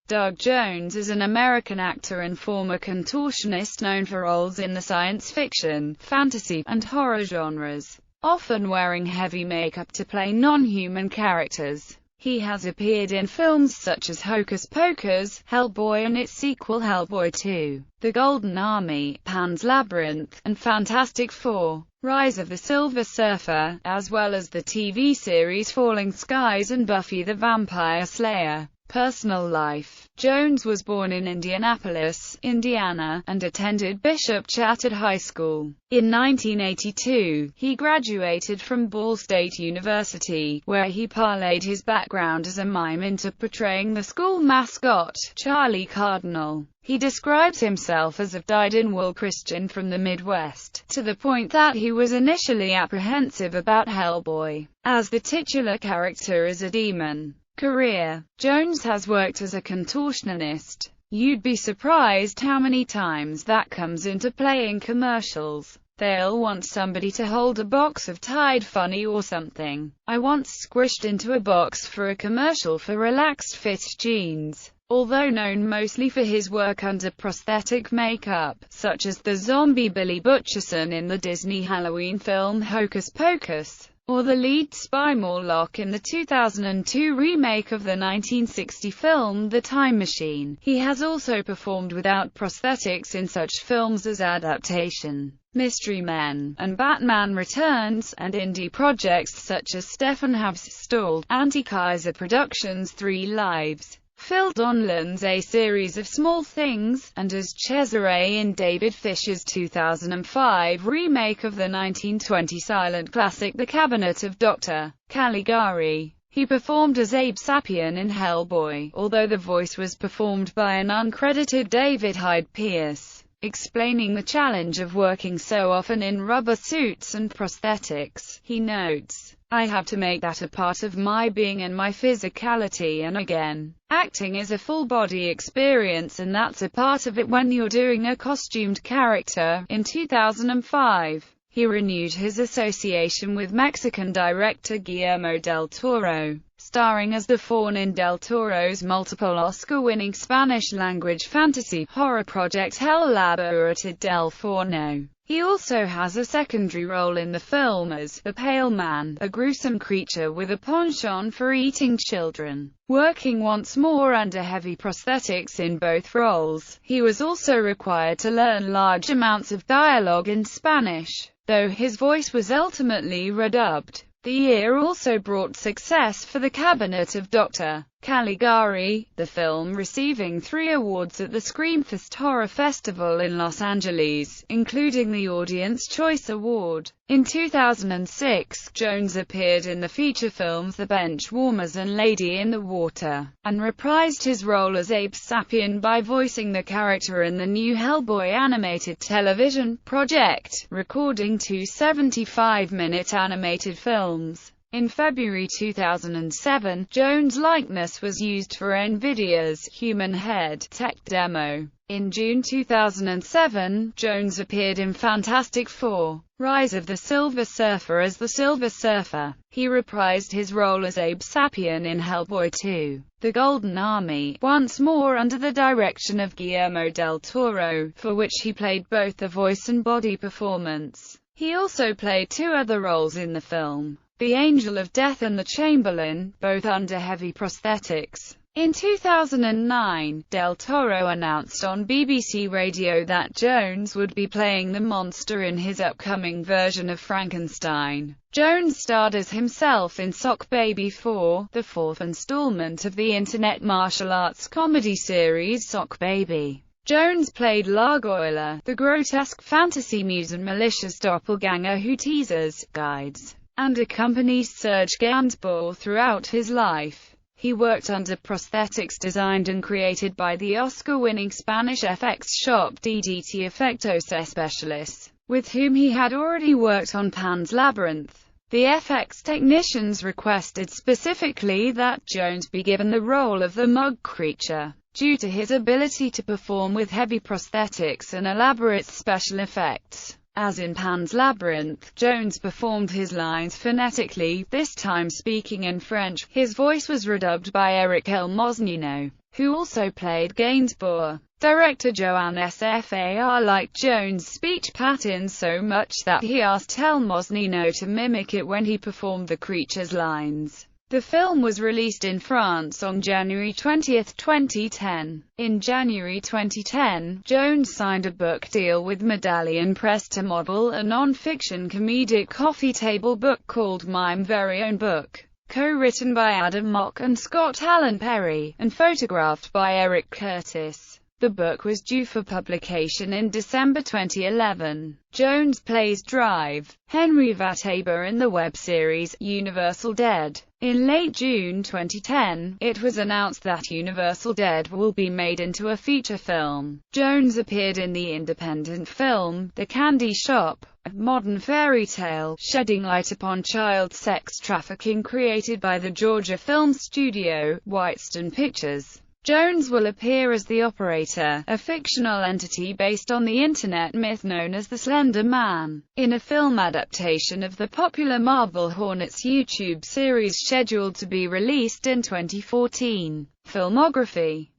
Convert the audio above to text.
Doug Jones is an American actor and former contortionist known for roles in the science fiction, fantasy, and horror genres, often wearing heavy makeup to play non-human characters. He has appeared in films such as Hocus Pocus, Hellboy and its sequel Hellboy 2, The Golden Army, Pan's Labyrinth, and Fantastic Four: Rise of the Silver Surfer, as well as the TV series Falling Skies and Buffy the Vampire Slayer. Personal life. Jones was born in Indianapolis, Indiana, and attended Bishop Chatard High School. In 1982, he graduated from Ball State University, where he parlayed his background as a mime into portraying the school mascot, Charlie Cardinal. He describes himself as a dyed-in-wool Christian from the Midwest, to the point that he was initially apprehensive about Hellboy, as the titular character is a demon. Career. Jones has worked as a contortionist. You'd be surprised how many times that comes into play in commercials. They'll want somebody to hold a box of Tide Funny or something. I once squished into a box for a commercial for Relaxed Fit jeans. Although known mostly for his work under prosthetic makeup, such as the zombie Billy Butcherson in the Disney Halloween film Hocus Pocus, or the lead spy Morlock in the 2002 remake of the 1960 film The Time Machine. He has also performed without prosthetics in such films as Adaptation, Mystery Men, and Batman Returns, and indie projects such as Stefan Hav's stalled, Anti-Kaiser Productions' Three Lives, Phil Donlan's A Series of Small Things, and as Cesare in David Fincher's 2005 remake of the 1920 silent classic The Cabinet of Dr. Caligari. He performed as Abe Sapien in Hellboy, although the voice was performed by an uncredited David Hyde Pierce, explaining the challenge of working so often in rubber suits and prosthetics. He notes, "I have to make that a part of my being and my physicality, and again, acting is a full-body experience and that's a part of it when you're doing a costumed character." In 2005, he renewed his association with Mexican director Guillermo del Toro, starring as the faun in Del Toro's multiple Oscar-winning Spanish-language fantasy horror project El Laboratorio del Fauno. He also has a secondary role in the film as the Pale Man, a gruesome creature with a penchant for eating children. Working once more under heavy prosthetics in both roles, he was also required to learn large amounts of dialogue in Spanish, though his voice was ultimately redubbed. The year also brought success for The Cabinet of Dr. Caligari, the film receiving 3 awards at the Screamfest Horror Festival in Los Angeles, including the Audience Choice Award. In 2006, Jones appeared in the feature films The Benchwarmers and Lady in the Water, and reprised his role as Abe Sapien by voicing the character in the new Hellboy animated television project, recording 2 75-minute animated films. In February 2007, Jones' likeness was used for NVIDIA's Human Head tech demo. In June 2007, Jones appeared in Fantastic Four: Rise of the Silver Surfer as the Silver Surfer. He reprised his role as Abe Sapien in Hellboy 2: The Golden Army, once more under the direction of Guillermo del Toro, for which he played both the voice and body performance. He also played 2 other roles in the film: The Angel of Death and the Chamberlain, both under heavy prosthetics. In 2009, Del Toro announced on BBC Radio that Jones would be playing the monster in his upcoming version of Frankenstein. Jones starred as himself in Sock Baby 4, the 4th installment of the internet martial arts comedy series Sock Baby. Jones played Largoyla, the grotesque fantasy muse and malicious doppelganger who teases, guides, and accompanies Serge Gainsbourg throughout his life. He worked under prosthetics designed and created by the Oscar-winning Spanish FX shop DDT Efectos Especiales, with whom he had already worked on Pan's Labyrinth. The FX technicians requested specifically that Jones be given the role of the Mug Creature, due to his ability to perform with heavy prosthetics and elaborate special effects. As in Pan's Labyrinth, Jones performed his lines phonetically, this time speaking in French. His voice was redubbed by Eric Elmosnino, who also played Gainsbourg. Director Joanne Sfar liked Jones' speech pattern so much that he asked Elmos Nino to mimic it when he performed the creature's lines. The film was released in France on January 20, 2010. In January 2010, Jones signed a book deal with Medallion Press to model a non-fiction comedic coffee table book called My Very Own Book, co-written by Adam Mock and Scott Allen Perry, and photographed by Eric Curtis. The book was due for publication in December 2011. Jones plays Drive Henry Vataba in the web series Universal Dead. In late June 2010, it was announced that Universal Dead will be made into a feature film. Jones appeared in the independent film The Candy Shop, a modern fairy tale, shedding light upon child sex trafficking created by the Georgia film studio, Whitestone Pictures. Jones will appear as the Operator, a fictional entity based on the internet myth known as the Slender Man, in a film adaptation of the popular Marvel Hornets YouTube series scheduled to be released in 2014. Filmography.